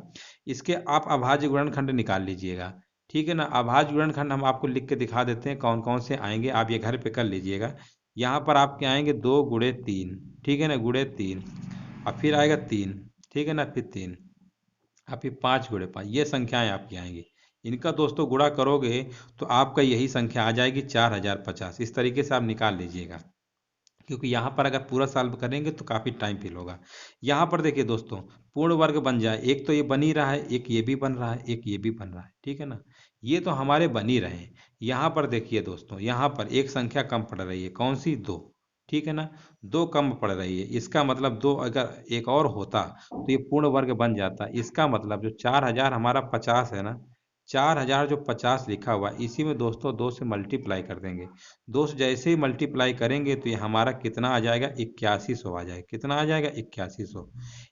इसके आप अभाज्य गुणनखंड निकाल लीजिएगा, ठीक है ना। अभाज्य गुणनखंड हम आपको लिख के दिखा देते हैं कौन कौन से आएंगे, आप ये घर पे कर लीजिएगा। यहाँ पर आपके आएंगे 2 गुणे 3, ठीक है ना, गुणे 3, और फिर आएगा 3, ठीक है ना, फिर 3, और फिर 5 गुणे 5, ये संख्याएं आपकी आएंगी। इनका दोस्तों गुणा करोगे तो आपका यही संख्या आ जाएगी 4050। इस तरीके से आप निकाल लीजिएगा, क्योंकि यहाँ पर अगर पूरा सॉल्व करेंगे तो काफ़ी टाइम फिल होगा। यहाँ पर देखिए दोस्तों पूर्ण वर्ग बन जाए, एक तो ये बन ही रहा है, एक ये भी बन रहा है, एक ये भी बन रहा है, ठीक है ना, ये तो हमारे बन ही रहे हैं। यहाँ पर देखिए दोस्तों, यहाँ पर एक संख्या कम पड़ रही है, कौन सी, 2, ठीक है ना, 2 कम पड़ रही है। इसका मतलब 2 अगर एक और होता तो ये पूर्ण वर्ग बन जाता। इसका मतलब जो 4000 हमारा 50 है ना, 4000 जो 50 लिखा हुआ है, इसी में दोस्तों 2 से मल्टीप्लाई कर देंगे। 2 से जैसे ही मल्टीप्लाई करेंगे तो ये हमारा कितना आ जाएगा, 8100 आ जाएगा। कितना आ जाएगा, 8100।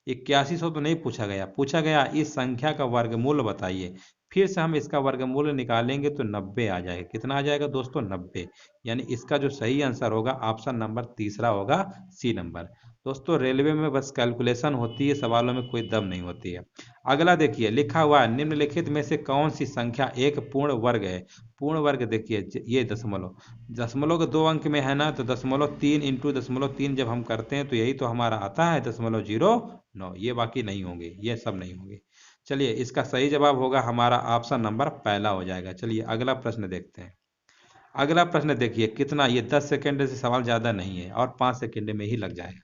8100 तो नहीं पूछा गया, पूछा गया इस संख्या का वर्गमूल बताइए। फिर से हम इसका वर्गमूल निकालेंगे तो 90 आ जाएगा। कितना आ जाएगा दोस्तों, 90। यानी इसका जो सही आंसर होगा ऑप्शन नंबर तीसरा होगा, सी नंबर। दोस्तों रेलवे में बस कैलकुलेशन होती है, सवालों में कोई दम नहीं होती है। अगला देखिए लिखा हुआ है, निम्नलिखित में से कौन सी संख्या एक पूर्ण वर्ग है। पूर्ण वर्ग देखिए ये दशमलव, दशमलव के 2 अंक में है ना, तो 0.3 इंटू 0.3 जब हम करते हैं तो यही तो हमारा आता है 0.09। ये बाकी नहीं होंगे, ये सब नहीं होंगे। चलिए इसका सही जवाब होगा हमारा ऑप्शन नंबर पहला हो जाएगा। चलिए अगला प्रश्न देखते हैं। अगला प्रश्न देखिए कितना, ये 10 सेकंड से सवाल ज़्यादा नहीं है और 5 सेकंड में ही लग जाएगा।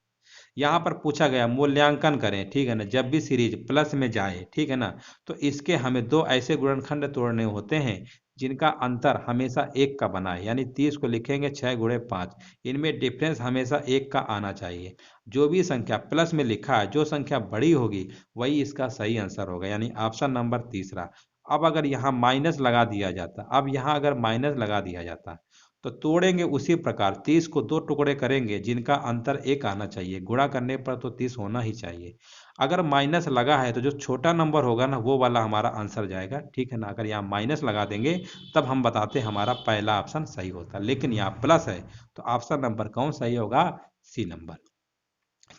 यहाँ पर पूछा गया मूल्यांकन करें, ठीक है ना, जब भी सीरीज प्लस में जाए, ठीक है ना, तो इसके हमें 2 ऐसे गुणनखंड तोड़ने होते हैं जिनका अंतर हमेशा 1 का बना है। यानी 30 को लिखेंगे 6 गुणे 5, इनमें डिफरेंस हमेशा 1 का आना चाहिए। जो भी संख्या प्लस में लिखा है, जो संख्या बड़ी होगी वही इसका सही आंसर होगा, यानी ऑप्शन नंबर तीसरा। अब अगर यहाँ माइनस लगा दिया जाता, अब यहाँ अगर माइनस लगा दिया जाता तो तोड़ेंगे उसी प्रकार 30 को दो टुकड़े करेंगे जिनका अंतर एक आना चाहिए, गुणा करने पर तो 30 होना ही चाहिए। अगर माइनस लगा है तो जो छोटा नंबर होगा ना वो वाला हमारा आंसर जाएगा, ठीक है ना। अगर यहाँ माइनस लगा देंगे तब हम बताते हमारा पहला ऑप्शन सही होता, लेकिन यहाँ प्लस है तो ऑप्शन नंबर कौन सही होगा, सी नंबर।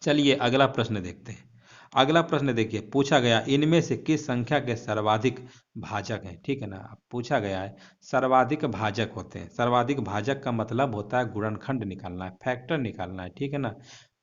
चलिए अगला प्रश्न देखते हैं। अगला प्रश्न देखिए, पूछा गया इनमें से किस संख्या के सर्वाधिक भाजक हैं, ठीक है ना। अब पूछा गया है सर्वाधिक भाजक होते हैं, सर्वाधिक भाजक का मतलब होता है गुणनखंड निकालना है, फैक्टर निकालना है, ठीक है ना।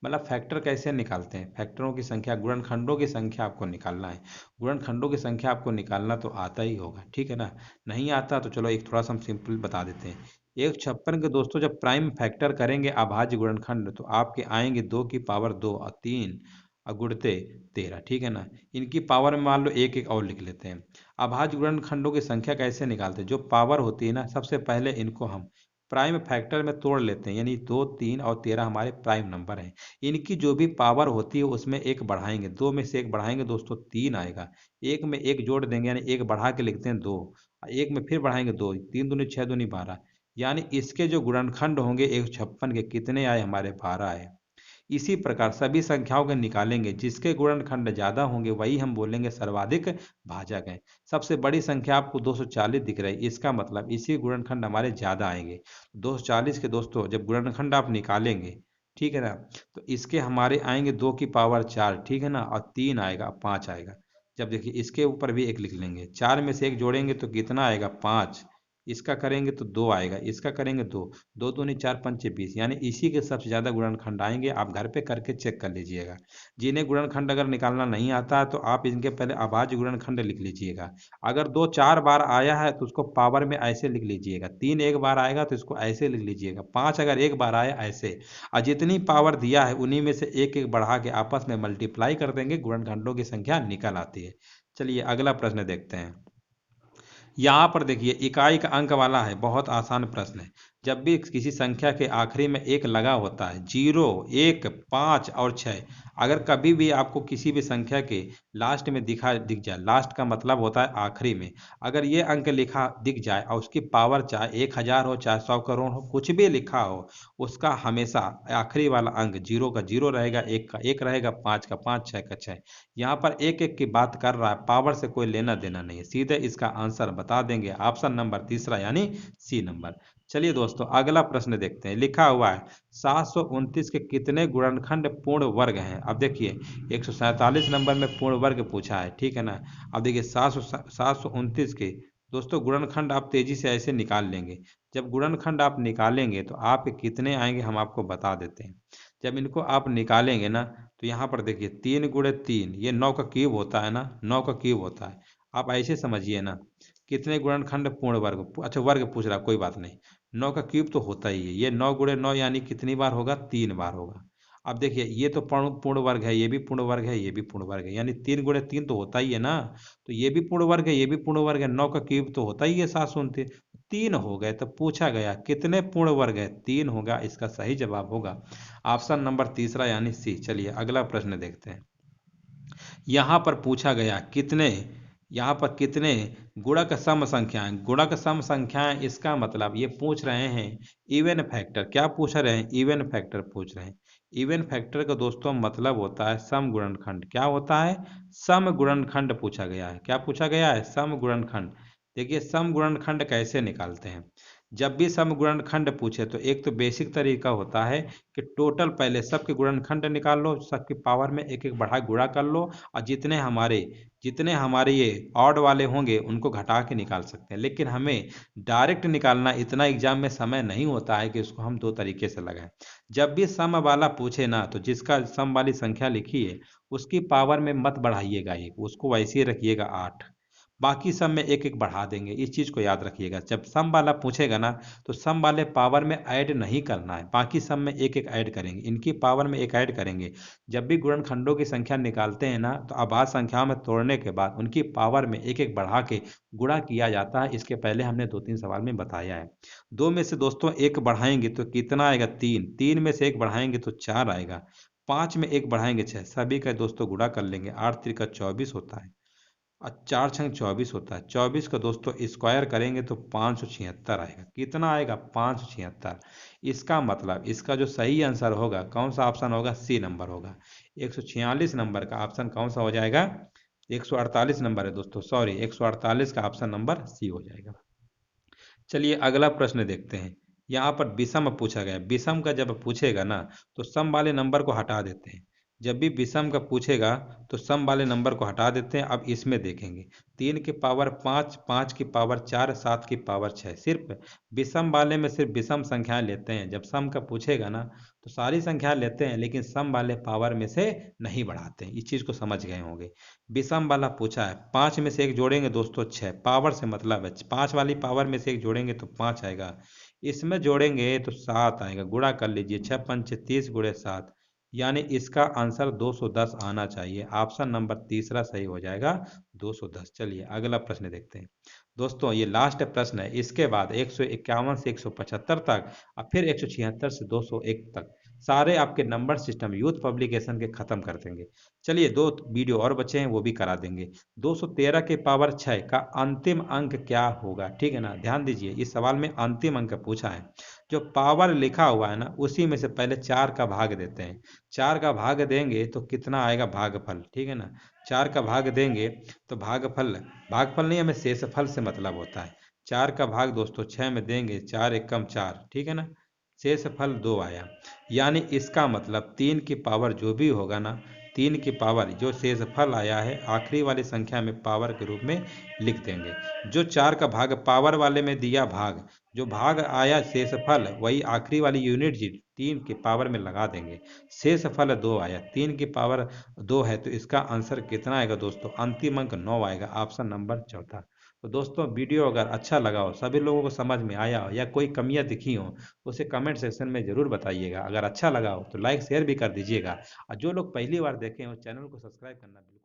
मतलब फैक्टर कैसे निकालते हैं, फैक्टरों की संख्या, गुणनखंडों की संख्या आपको निकालना है। गुणनखंडों की संख्या आपको निकालना तो आता ही होगा, ठीक है ना। नहीं आता तो चलो एक थोड़ा सा हम सिंपल बता देते हैं। 156 के दोस्तों जब प्राइम फैक्टर करेंगे अभाज्य गुणनखंड तो आपके आएंगे 2 की पावर 2 और 3 और गुणते 13, ठीक है ना। इनकी पावर में मान लो एक एक और लिख लेते हैं। अभाज्य गुणनखंडों की संख्या कैसे निकालते हैं, जो पावर होती है ना सबसे पहले इनको हम प्राइम फैक्टर में तोड़ लेते हैं, यानी 2, 3 और 13 हमारे प्राइम नंबर हैं। इनकी जो भी पावर होती है उसमें एक बढ़ाएंगे, दो में से एक बढ़ाएंगे दोस्तों 3 आएगा, एक में एक जोड़ देंगे यानी एक बढ़ा के लिखते हैं 2, एक में फिर बढ़ाएंगे 2, 3 दूनी 6 दूनी 12, यानी इसके जो गुणनखंड होंगे 156 के कितने आए हमारे 12 आए। इसी प्रकार सभी संख्याओं के निकालेंगे, जिसके गुणनखंड ज्यादा होंगे वही हम बोलेंगे सर्वाधिक भाजक है। सबसे बड़ी संख्या आपको 240 दिख रही है, इसका मतलब इसी गुणनखंड हमारे ज्यादा आएंगे। 240 के दोस्तों जब गुणनखंड आप निकालेंगे, ठीक है ना, तो इसके हमारे आएंगे 2 की पावर 4, ठीक है ना, और 3 आएगा 5 आएगा। जब देखिए इसके ऊपर भी एक लिख लेंगे, 4 में से एक जोड़ेंगे तो कितना आएगा 5, इसका करेंगे तो 2 आएगा, इसका करेंगे 2, 2 दूनी 4 पंचे 20, यानी इसी के सबसे ज़्यादा गुणनखंड आएंगे। आप घर पे करके चेक कर लीजिएगा। जिन्हें गुणनखंड अगर निकालना नहीं आता है तो आप इनके पहले अभाज्य गुणनखंड लिख लीजिएगा। अगर 2 4 बार आया है तो उसको पावर में ऐसे लिख लीजिएगा, 3 एक बार आएगा तो इसको ऐसे लिख लीजिएगा, 5 अगर एक बार आया ऐसे, और जितनी पावर दिया है उन्हीं में से एक एक बढ़ा के आपस में मल्टीप्लाई कर देंगे, गुणनखंडों की संख्या निकल आती है। चलिए अगला प्रश्न देखते हैं। यहाँ पर देखिए इकाई का अंक वाला है, बहुत आसान प्रश्न है। जब भी किसी संख्या के आखिरी में एक लगा होता है, 0, 1, 5 और 6, अगर कभी भी आपको किसी भी संख्या के लास्ट में दिख जाए, लास्ट का मतलब होता है आखिरी में, अगर ये अंक लिखा दिख जाए और उसकी पावर चाहे 1000 हो चाहे 100 करोड़ हो, कुछ भी लिखा हो, उसका हमेशा आखिरी वाला अंक 0 का 0 रहेगा, 1 का 1 रहेगा, 5 का 5, 6 का 6। यहाँ पर एक एक की बात कर रहा है, पावर से कोई लेना देना नहीं है, सीधे इसका आंसर बता देंगे, ऑप्शन नंबर तीसरा यानी सी नंबर। चलिए दोस्तों अगला प्रश्न देखते हैं। लिखा हुआ है 729 के कितने गुणनखंड पूर्ण वर्ग हैं। अब देखिए 147 नंबर में पूर्ण वर्ग पूछा है, ठीक है ना। अब देखिए 729 के दोस्तों गुणनखंड आप तेजी से ऐसे निकाल लेंगे। जब गुणनखंड आप निकालेंगे तो आपके कितने आएंगे हम आपको बता देते हैं। जब इनको आप निकालेंगे ना तो यहाँ पर देखिए 3 × 3 ये 9 का क्यूब होता है ना, 9 का क्यूब होता है। आप ऐसे समझिए ना, कितने गुणनखंड पूर्ण वर्ग, अच्छा वर्ग पूछ रहा, कोई बात नहीं, 9 का क्यूब तो होता ही है, ये 9 × 9 यानी कितनी बार होगा, 3 बार होगा। अब देखिए ये तो पूर्ण पूर्ण वर्ग है, ये भी पूर्ण वर्ग है, ये भी पूर्ण वर्ग है, यानी 3 × 3 तो होता ही है ना। तो ये भी पूर्ण वर्ग है, ये भी पूर्ण वर्ग है, 9 का क्यूब तो होता ही है 729, 3 हो गए। तो पूछा गया कितने पूर्ण वर्ग है, 3 होगा, इसका सही जवाब होगा ऑप्शन नंबर तीसरा यानी सी। चलिए अगला प्रश्न देखते हैं। यहाँ पर पूछा गया कितने, यहाँ पर कितने गुणक सम संख्याएं, गुणक सम संख्याएं इसका मतलब ये पूछ रहे हैं इवन फैक्टर, क्या पूछ रहे हैं, इवन फैक्टर पूछ रहे हैं। इवन फैक्टर का दोस्तों मतलब होता है सम गुणनखंड, क्या होता है, सम गुणनखंड पूछा गया है, क्या पूछा गया है, सम गुणनखंड। देखिए सम गुणनखंड कैसे निकालते हैं, जब भी सम गुणनखंड पूछे तो एक तो बेसिक तरीका होता है कि टोटल पहले सबके गुणनखंड निकाल लो, सबकी पावर में एक एक बढ़ा गुणा कर लो, और जितने हमारे ये ऑड वाले होंगे उनको घटा के निकाल सकते हैं। लेकिन हमें डायरेक्ट निकालना, इतना एग्जाम में समय नहीं होता है कि उसको हम दो तरीके से लगाएं। जब भी सम वाला पूछे ना तो जिसका सम वाली संख्या लिखी है उसकी पावर में मत बढ़ाइएगा एक, उसको वैसे ही रखिएगा 8, बाकी सब में एक एक बढ़ा देंगे। इस चीज को याद रखिएगा, जब सम वाला पूछेगा ना तो सम वाले पावर में ऐड नहीं करना है, बाकी सब में एक एक ऐड करेंगे, इनकी पावर में एक ऐड करेंगे। जब भी गुणनखंडों की संख्या निकालते हैं ना तो अभाज्य संख्याओं में तोड़ने के बाद उनकी पावर में एक एक बढ़ा के गुणा किया जाता है। इसके पहले हमने 2 3 सवाल में बताया है। दो में से दोस्तों एक बढ़ाएंगे तो कितना आएगा, 3, 3 में से एक बढ़ाएंगे तो 4 आएगा, 5 में एक बढ़ाएंगे 6, सभी का दोस्तों गुणा कर लेंगे, 8 × 3 = 24 होता है। और 4 × 24 होता है। 24 का दोस्तों स्क्वायर करेंगे तो 576 आएगा। कितना आएगा? 576। इसका मतलब इसका जो सही आंसर होगा कौन सा ऑप्शन होगा? सी नंबर होगा। 146 नंबर का ऑप्शन कौन सा हो जाएगा? 148 नंबर है दोस्तों, सॉरी 148 का ऑप्शन नंबर सी हो जाएगा। चलिए अगला प्रश्न देखते हैं। यहाँ पर विषम पूछा गया। विषम का जब पूछेगा ना तो सम वाले नंबर को हटा देते हैं। जब भी विषम का पूछेगा तो सम वाले नंबर को हटा देते हैं। अब इसमें देखेंगे 3 की पावर 5, 5 की पावर 4, 7 की पावर 6। सिर्फ विषम वाले में सिर्फ विषम संख्याएं लेते हैं। जब सम का पूछेगा ना तो सारी संख्या लेते हैं, लेकिन सम वाले पावर में से नहीं बढ़ाते हैं। इस चीज को समझ गए होंगे। विषम वाला पूछा है, 5 में से एक जोड़ेंगे दोस्तों 6, पावर से मतलब है 5 वाली पावर में से एक जोड़ेंगे तो 5 आएगा। इसमें जोड़ेंगे तो 7 आएगा। गुणा कर लीजिए, 6 × 5 = 30 × 7, यानी इसका आंसर 210 आना चाहिए। ऑप्शन नंबर तीसरा सही हो जाएगा, 210। चलिए अगला प्रश्न देखते हैं दोस्तों। ये लास्ट प्रश्न है, इसके बाद 151 से 175 तक और फिर 176 से 201 तक सारे आपके नंबर सिस्टम यूथ पब्लिकेशन के खत्म कर देंगे। चलिए 2 वीडियो और बचे हैं, वो भी करा देंगे। 213 की पावर 6 का अंतिम अंक क्या होगा? ठीक है ना, ध्यान दीजिए, इस सवाल में अंतिम अंक पूछा है। जो पावर लिखा हुआ है ना उसी में से पहले 4 का भाग देते हैं। 4 का भाग देंगे तो कितना आएगा? भागफल। ठीक है ना, 4 का भाग देंगे तो भागफल, भागफल नहीं, हमें शेषफल से मतलब होता है। 4 का भाग दोस्तों 6 में देंगे, 4 एकम 4, ठीक है ना, शेषफल 2 आया। यानी इसका मतलब 3 की पावर जो भी होगा ना, 3 की पावर जो शेषफल आया है आखिरी वाली संख्या में पावर के रूप में लिख देंगे। जो 4 का भाग पावर वाले में दिया भाग, जो भाग आया शेषफल वही आखिरी वाली यूनिट जी 3 की पावर में लगा देंगे। शेषफल 2 आया, 3 की पावर 2 है तो इसका आंसर कितना आएगा दोस्तों? अंतिम अंक 9 आएगा, ऑप्शन नंबर चौथा। तो दोस्तों वीडियो अगर अच्छा लगा हो, सभी लोगों को समझ में आया हो या कोई कमियां दिखी हो तो उसे कमेंट सेक्शन में जरूर बताइएगा। अगर अच्छा लगा हो तो लाइक शेयर भी कर दीजिएगा। और जो लोग पहली बार देखे हो चैनल को सब्सक्राइब करना बिल्कुल